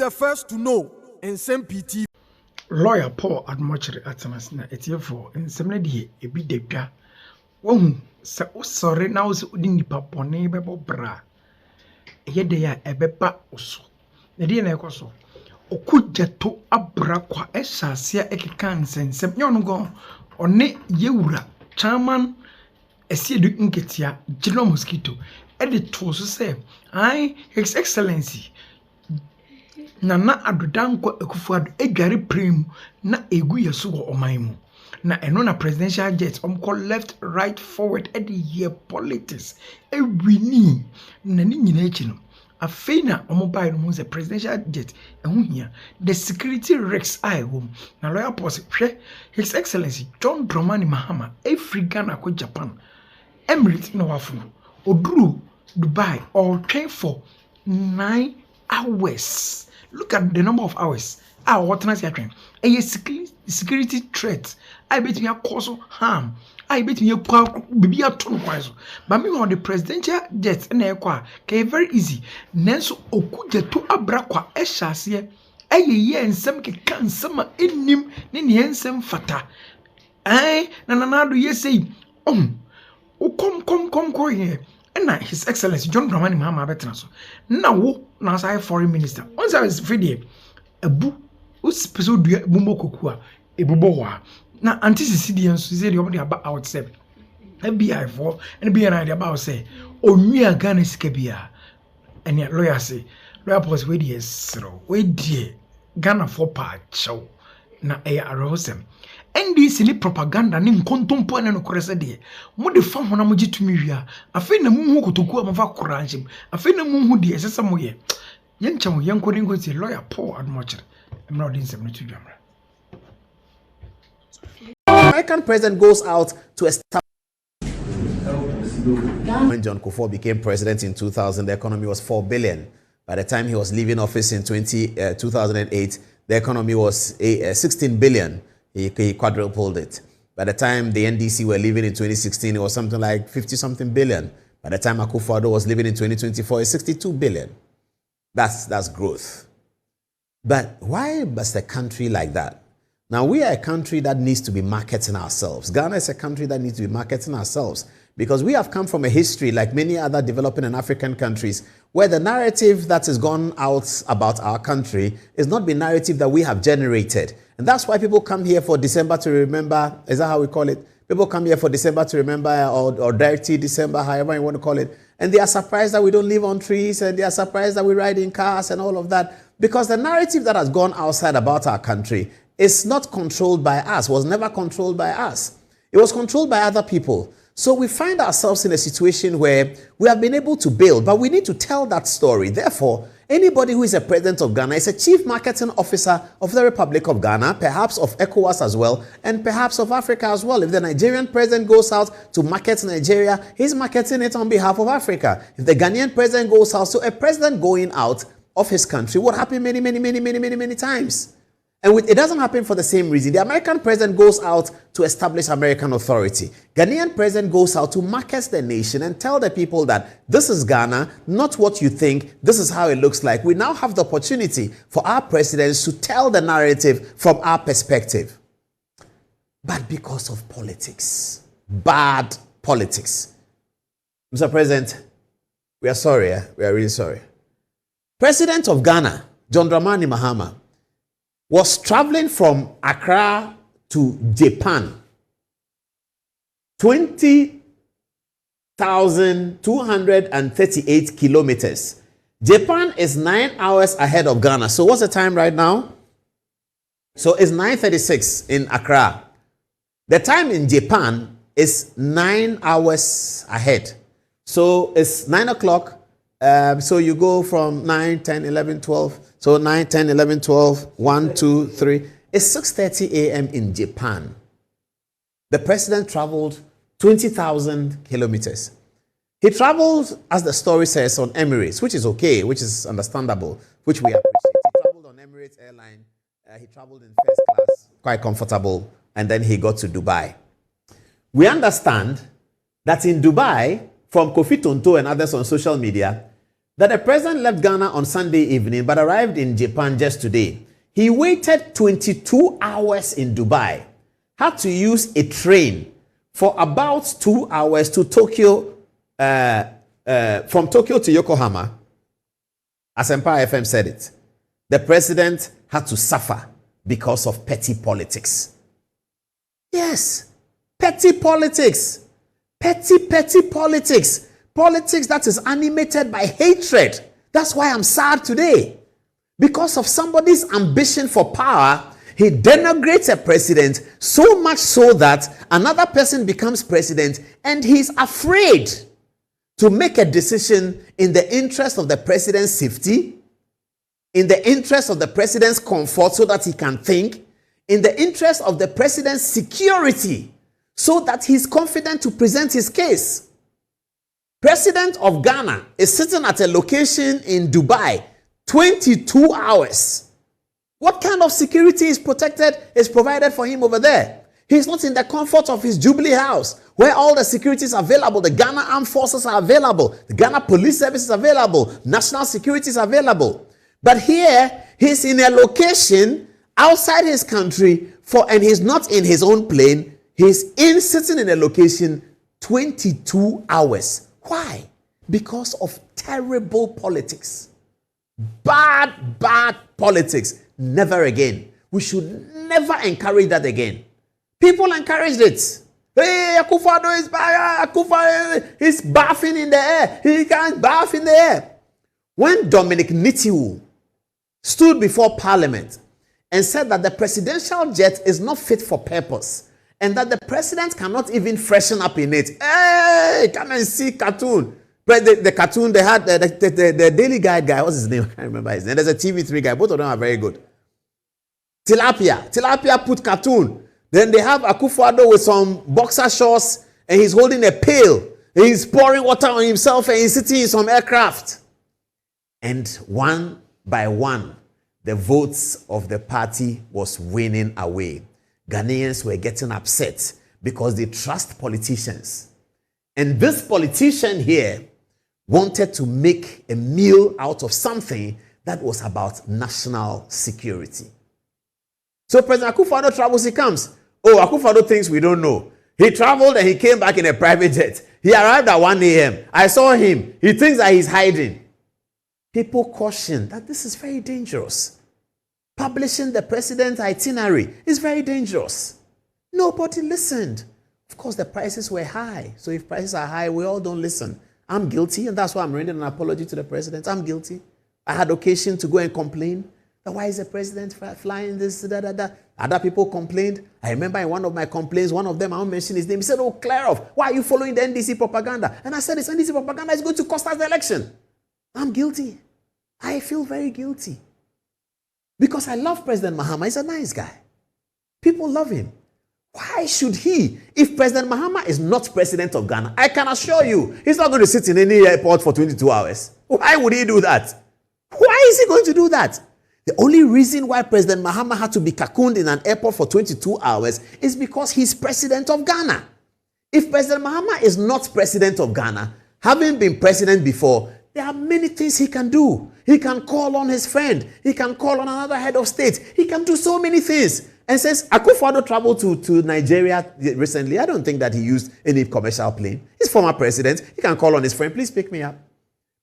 the first to know. Nsem-Pii. Lawyer Paul Otchere Atanas na etiefo nsem de ebi dedwa wohu se usore na wo se odi nipa bone bebo bra yede ya ebeba oso na de na ekoso Okudzeto Ablakwa esase ekeka nsensem nyono go one yewura chairman esiedu nketia General Mosquito ede to so say ai his excellency Nana Adodankwa Ekufuado edware prem na egu yeso wo oman mu na eno na presidential jet call left right forward ede year politics ewini na ni nyina echi no afeina omobai no se presidential jet ehu hia the security risks I home na lawyer post hwe his excellency John Dramani Mahama Africa na ko Japan Emirates no wafu oduru Dubai all train for 9 hours. Look at the number of hours. What can I say? A security threat. I bet me a cause harm. I bet me a baby a ton of but me on the presidential jet and aircraft. Very easy. Nenso Okudzeto Ablakwa eshasie. Ye nsem ke kan sama enim ne ne nsem fata. Na do ye say come here. Na his excellency John Dramani Mahama betra so na wo na say foreign minister on say fidie abu usipeso dua bumokoku a ebubo ho na antisisi enso say dey about outside FBI for and be an idea about say onua Ghana sika bia ene lawyer say lawyer post we dey sro we dey Ghana for pa chow na arosem NDC ni propaganda ni nkontompo na no korese de mo de fa hona mo gitumi wia afi na mu hu kotoku am fa koranjim afi na mu hu de esesa mo ye yencha mo yenkodi ngoti lawyer Paul Otchere emra odin sem no tudwamra. American president goes out to establish. When John Kufuor became president in 2000, the economy was 4 billion. By the time he was leaving office in 2008, the economy was 16 billion. He quadrupled it. By the time the NDC were leaving in 2016, it was something like 50-something billion. By the time Akufo-Addo was leaving in 2024, it's 62 billion. That's growth. But why must a country like that? Now, we are a country that needs to be marketing ourselves. Ghana is a country that needs to be marketing ourselves because we have come from a history like many other developing and African countries where the narrative that has gone out about our country is not the narrative that we have generated. And that's why people come here for December to remember. Is that how we call it? People come here for December to remember or Dirty December, however you want to call it. And they are surprised that we don't live on trees and they are surprised that we ride in cars and all of that. Because the narrative that has gone outside about our country is not controlled by us, was never controlled by us. It was controlled by other people. So we find ourselves in a situation where we have been able to build, but we need to tell that story. Therefore, anybody who is a president of Ghana is a chief marketing officer of the Republic of Ghana, perhaps of ECOWAS as well, and perhaps of Africa as well. If the Nigerian president goes out to market Nigeria, he's marketing it on behalf of Africa. If the Ghanaian president goes out, so a president going out of his country would happen many times. And it doesn't happen for the same reason. The American president goes out to establish American authority. Ghanaian president goes out to market the nation and tell the people that this is Ghana, not what you think. This is how it looks like. We now have the opportunity for our presidents to tell the narrative from our perspective. But because of politics, bad politics. Mr. President, we are sorry. We are really sorry. President of Ghana, John Dramani Mahama, was traveling from Accra to Japan. 20,238 kilometers. Japan is 9 hours ahead of Ghana. So what's the time right now? So it's 9:36 in Accra. The time in Japan is 9 hours ahead. So it's 9 o'clock. So you go from 9, 10, 11, 12. So 9, 10, 11, 12, 1, 2, 3. It's 6:30 a.m. in Japan. The president traveled 20,000 kilometers. He traveled, as the story says, on Emirates, which is okay, which is understandable, which we appreciate. He traveled on Emirates Airline. He traveled in first class, quite comfortable, and then he got to Dubai. We understand that in Dubai, from Kofi Tonto and others on social media, that the president left Ghana on Sunday evening but arrived in Japan just today. He waited 22 hours in Dubai, had to use a train for about 2 hours to Tokyo, from Tokyo to Yokohama. Asɛm-Pii FM said it. The president had to suffer because of petty politics. Yes, petty politics. Petty politics. Politics that is animated by hatred. That's why I'm sad today. Because of somebody's ambition for power, he denigrates a president so much so that another person becomes president and he's afraid to make a decision in the interest of the president's safety, in the interest of the president's comfort so that he can think, in the interest of the president's security so that he's confident to present his case. President of Ghana is sitting at a location in Dubai, 22 hours. What kind of security is provided for him over there? He's not in the comfort of his Jubilee house, where all the security is available. The Ghana Armed Forces are available. The Ghana Police Service is available. National security is available. But here, he's in a location outside his country, and he's not in his own plane. He's sitting in a location 22 hours. Why? Because of terrible politics. Bad politics. Never again. We should never encourage that again. People encouraged it. Hey, Akufo-Addo is bad. Akufo is bathing in the air. He can't bath in the air. When Dominic Nitiwu stood before Parliament and said that the presidential jet is not fit for purpose and that the president cannot even freshen up in it. Hey, come and see cartoon. But the cartoon, they had the Daily Guide guy. What's his name? I can't remember his name. There's a TV3 guy. Both of them are very good. Tilapia put cartoon. Then they have Akufo-Addo with some boxer shorts and he's holding a pail. And he's pouring water on himself and he's sitting in some aircraft. And one by one, the votes of the party was winning away. Ghanaians were getting upset because they trust politicians. And this politician here wanted to make a meal out of something that was about national security. So President Akufo-Addo travels, he comes. Oh, Akufo-Addo thinks we don't know. He traveled and he came back in a private jet. He arrived at 1 a.m. I saw him. He thinks that he's hiding. People caution that this is very dangerous. Publishing the president's itinerary is very dangerous. Nobody listened. Of course, the prices were high. So if prices are high, we all don't listen. I'm guilty, and that's why I'm rendering an apology to the president. I'm guilty. I had occasion to go and complain. Why is the president flying this, Other people complained. I remember in one of my complaints, one of them, I won't mention his name, he said, oh, clear off. Why are you following the NDC propaganda? And I said, this NDC propaganda is going to cost us the election. I'm guilty. I feel very guilty. Because I love President Mahama. He's a nice guy. People love him. Why should he? If President Mahama is not president of Ghana, I can assure you, he's not going to sit in any airport for 22 hours. Why would he do that? Why is he going to do that? The only reason why President Mahama had to be cocooned in an airport for 22 hours is because he's president of Ghana. If President Mahama is not president of Ghana, having been president before, there are many things he can do. He can call on his friend. He can call on another head of state. He can do so many things. And since Akufo-Addo traveled to Nigeria recently, I don't think that he used any commercial plane. He's former president. He can call on his friend, please pick me up.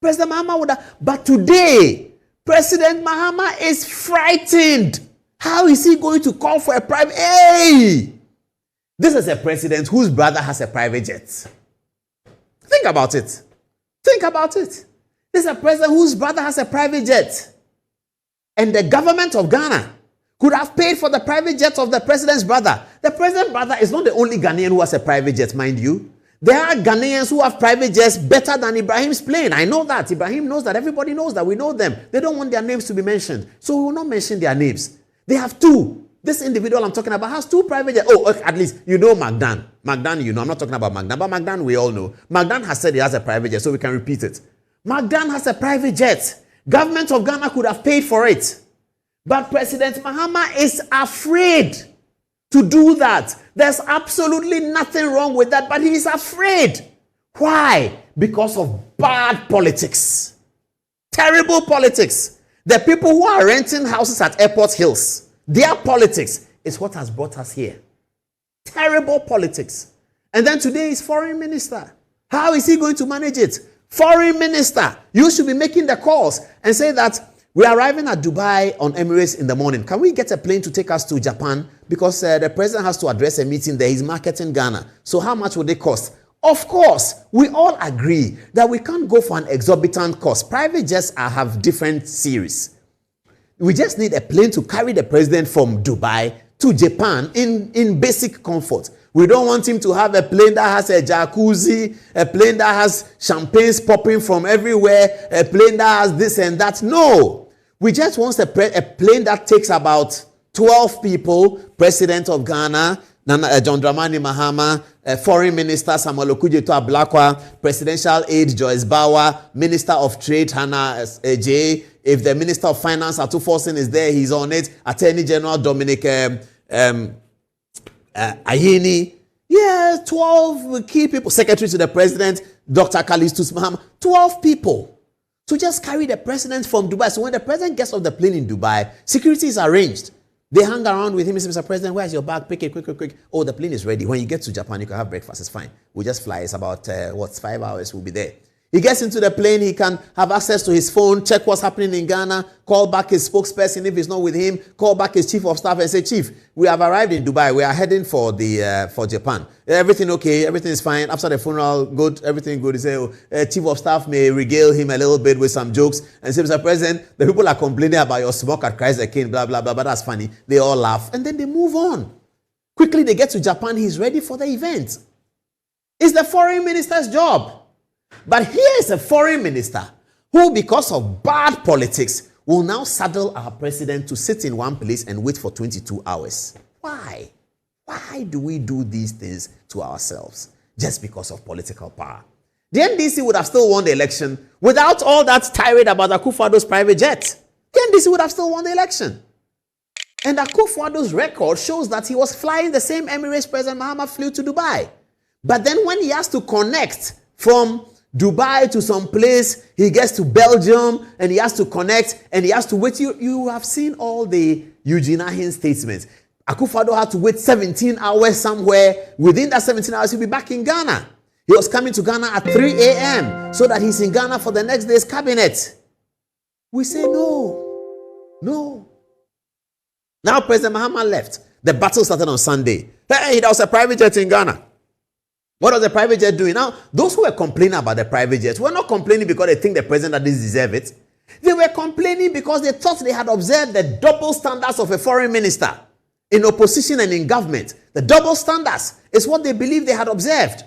President Mahama would have. But today, President Mahama is frightened. How is he going to call for a private? Hey! This is a president whose brother has a private jet. Think about it. Think about it. This is a president whose brother has a private jet. And the government of Ghana could have paid for the private jet of the president's brother. The president's brother is not the only Ghanaian who has a private jet, mind you. There are Ghanaians who have private jets better than Ibrahim's plane. I know that. Ibrahim knows that. Everybody knows that. We know them. They don't want their names to be mentioned. So we will not mention their names. They have two. This individual I'm talking about has two private jets. Oh, at least you know Magdan. Magdan, you know. I'm not talking about Magdan, but Magdan we all know. Magdan has said he has a private jet, so we can repeat it. Magdan has a private jet. Government of Ghana could have paid for it. But President Mahama is afraid to do that. There's absolutely nothing wrong with that, but he is afraid. Why? Because of bad politics. Terrible politics. The people who are renting houses at Airport Hills, their politics is what has brought us here. Terrible politics. And then today is foreign minister. How is he going to manage it? Foreign minister. You should be making the calls and say that we are arriving at Dubai on Emirates in the morning. Can we get a plane to take us to Japan? Because the president has to address a meeting there. He's marketing Ghana. So how much would it cost? Of course, we all agree that we can't go for an exorbitant cost. Private jets have different series. We just need a plane to carry the president from Dubai to Japan in basic comfort. We don't want him to have a plane that has a jacuzzi, a plane that has champagnes popping from everywhere, a plane that has this and that. No. We just want a plane that takes about 12 people, President of Ghana, John Dramani Mahama, Foreign Minister Samuel Okudzeto Ablakwa, Presidential Aide Joyce Bauer, Minister of Trade Hannah J. If the Minister of Finance Atuforsen is there, he's on it. Attorney General Dominic Ayeni. Yeah, 12 key people. Secretary to the President, Dr. Kalistus Mahama. 12 people to just carry the president from Dubai. So when the president gets off the plane in Dubai, security is arranged. They hang around with him and say, Mr. President, where's your bag? Pick it, quick. Oh, the plane is ready. When you get to Japan, you can have breakfast. It's fine. We'll just fly. It's about, 5 hours. We'll be there. He gets into the plane. He can have access to his phone, check what's happening in Ghana, call back his spokesperson if he's not with him, call back his chief of staff and say, Chief, we have arrived in Dubai. We are heading for Japan. Everything okay? Everything is fine. After the funeral, good. Everything good. He say, Chief of staff may regale him a little bit with some jokes and say, Mr. President, the people are complaining about your smoke at Christ the King, blah, blah, blah, but that's funny. They all laugh. And then they move on. Quickly, they get to Japan. He's ready for the event. It's the foreign minister's job. But here is a foreign minister who, because of bad politics, will now saddle our president to sit in one place and wait for 22 hours. Why? Why do we do these things to ourselves? Just because of political power. The NDC would have still won the election without all that tirade about Akufo-Addo's private jet. The NDC would have still won the election. And Akufo-Addo's record shows that he was flying the same Emirates President Mahama flew to Dubai. But then when he has to connect from Dubai to some place, he gets to Belgium and he has to connect and he has to wait. You have seen all the Eugene Ahin statements. Akufo-Addo had to wait 17 hours somewhere. Within that 17 hours, he'll be back in Ghana. He was coming to Ghana at 3 a.m. so that he's in Ghana for the next day's cabinet. We say no. Now President Mahama left. The battle started on Sunday. Hey, there was a private jet in Ghana. What was the private jet doing? Now, those who were complaining about the private jets were not complaining because they think the president doesn't deserve it. They were complaining because they thought they had observed the double standards of a foreign minister in opposition and in government. The double standards is what they believe they had observed.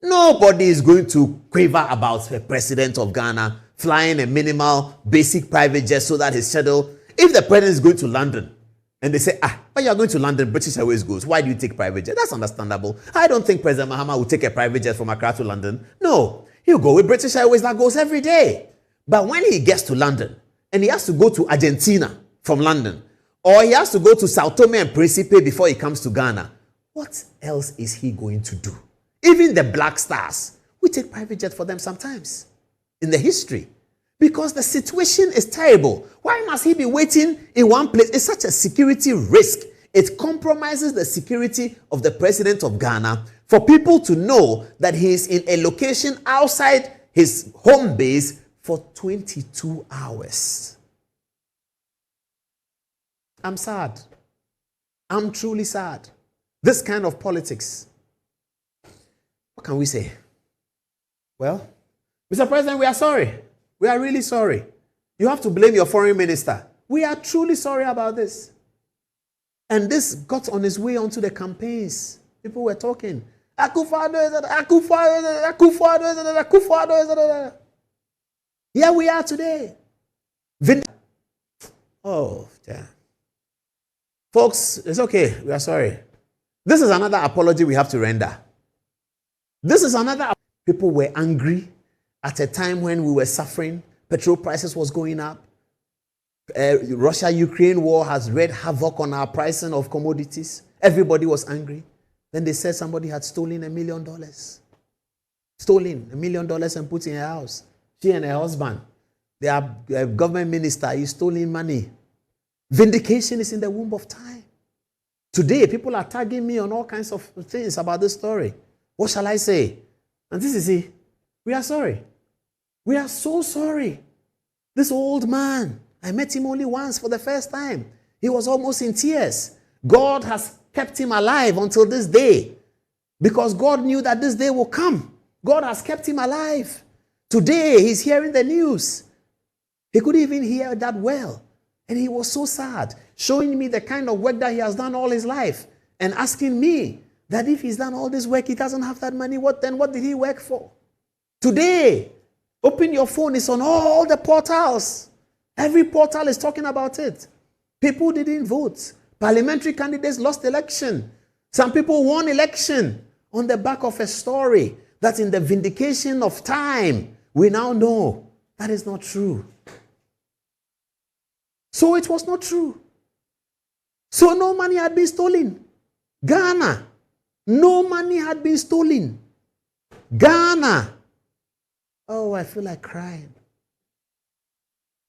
Nobody is going to quaver about the president of Ghana flying a minimal, basic private jet so that his schedule, if the president is going to London, and they say, when you are going to London, British Airways goes. Why do you take private jet? That's understandable. I don't think President Mahama will take a private jet from Accra to London. No, he'll go with British Airways that goes every day. But when he gets to London, and he has to go to Argentina from London, or he has to go to Sao Tome and Principe before he comes to Ghana, what else is he going to do? Even the Black Stars, we take private jet for them sometimes in the history. Because the situation is terrible. Why must he be waiting in one place? It's such a security risk. It compromises the security of the president of Ghana for people to know that he is in a location outside his home base for 22 hours. I'm sad. I'm truly sad. This kind of politics. What can we say? Well, Mr. President, we are sorry. We are really sorry. You have to blame your foreign minister. We are truly sorry about this. And this got on its way onto the campaigns. People were talking. Akufo-Addo. Here we are today. Oh, damn. Folks, it's okay. We are sorry. This is another apology we have to render. This is another. People were angry at a time when we were suffering. Petrol prices was going up. Russia-Ukraine war has wreaked havoc on our pricing of commodities. Everybody was angry. Then they said somebody had stolen $1 million. Stolen $1 million and put in her house. She and her husband. their government minister is stealing money. Vindication is in the womb of time. Today, people are tagging me on all kinds of things about this story. What shall I say? And this is it. We are sorry. We are so sorry. This old man, I met him only once for the first time. He was almost in tears. God has kept him alive until this day because God knew that this day will come. God has kept him alive. Today, he's hearing the news. He couldn't even hear that well. And he was so sad, showing me the kind of work that he has done all his life and asking me that if he's done all this work, he doesn't have that money. What did he work for? Today, open your phone. It's on all the portals. Every portal is talking about it. People didn't vote. Parliamentary candidates lost election. Some people won election on the back of a story that in the vindication of time, we now know that is not true. So it was not true. So no money had been stolen. Ghana, no money had been stolen. Ghana. Oh, I feel like crying.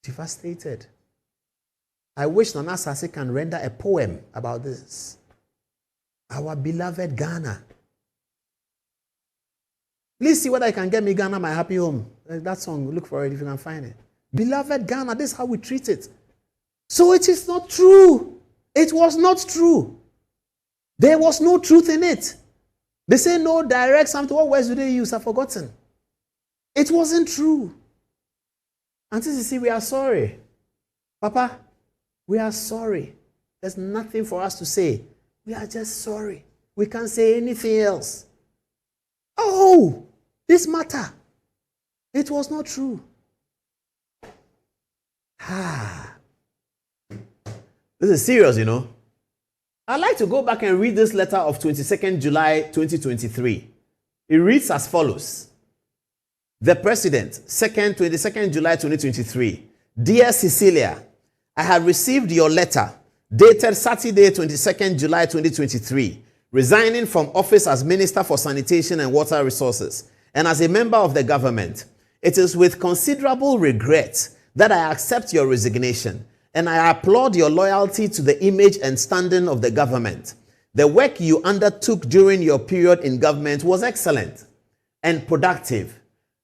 Devastated. I wish Nana Sase can render a poem about this. Our beloved Ghana. Please see whether I can get me Ghana, my happy home. That song, look for it if you can find it. Beloved Ghana, this is how we treat it. So it is not true. It was not true. There was no truth in it. They say no direct something. What words do they use? I've forgotten. It wasn't true. And this is, we are sorry. Papa, we are sorry. There's nothing for us to say. We are just sorry. We can't say anything else. Oh, this matter. It was not true. This is serious, you know. I'd like to go back and read this letter of 22nd July 2023. It reads as follows. The President, 22nd July 2023. Dear Cecilia, I have received your letter dated Saturday, 22nd July 2023, resigning from office as Minister for Sanitation and Water Resources and as a member of the government. It is with considerable regret that I accept your resignation, and I applaud your loyalty to the image and standing of the government. The work you undertook during your period in government was excellent and productive,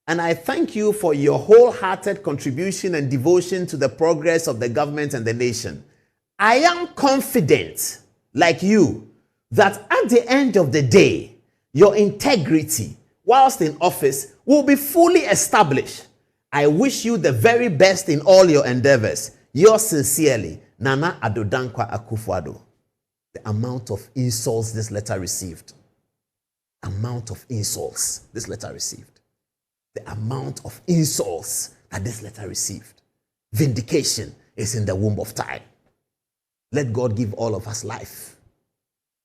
and I thank you for your wholehearted contribution and devotion to the progress of the government and the nation. I am confident, like you, that at the end of the day, your integrity, whilst in office, will be fully established. I wish you the very best in all your endeavors. Yours sincerely, Nana Adodankwa Akufo-Addo. The amount of insults this letter received. Amount of insults this letter received. The amount of insults that this letter received. Vindication is in the womb of time. Let God give all of us life.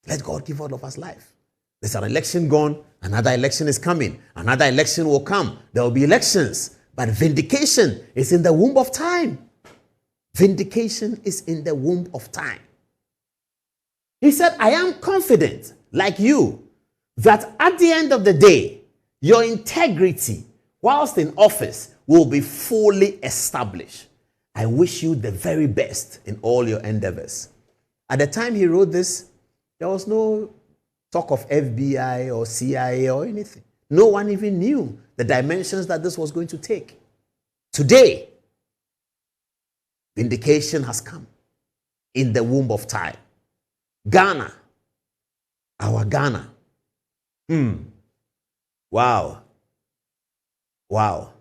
Let God give all of us life. There's an election gone, another election is coming, another election will come. There will be elections, but vindication is in the womb of time. Vindication is in the womb of time. He said, I am confident, like you, that at the end of the day, your integrity, whilst in office, will be fully established. I wish you the very best in all your endeavors. At the time he wrote this, there was no talk of FBI or CIA or anything. No one even knew the dimensions that this was going to take. Today, vindication has come in the womb of time. Ghana, our Ghana. Wow. Wow.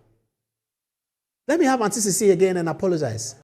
Let me have Auntie Ceci again and apologize.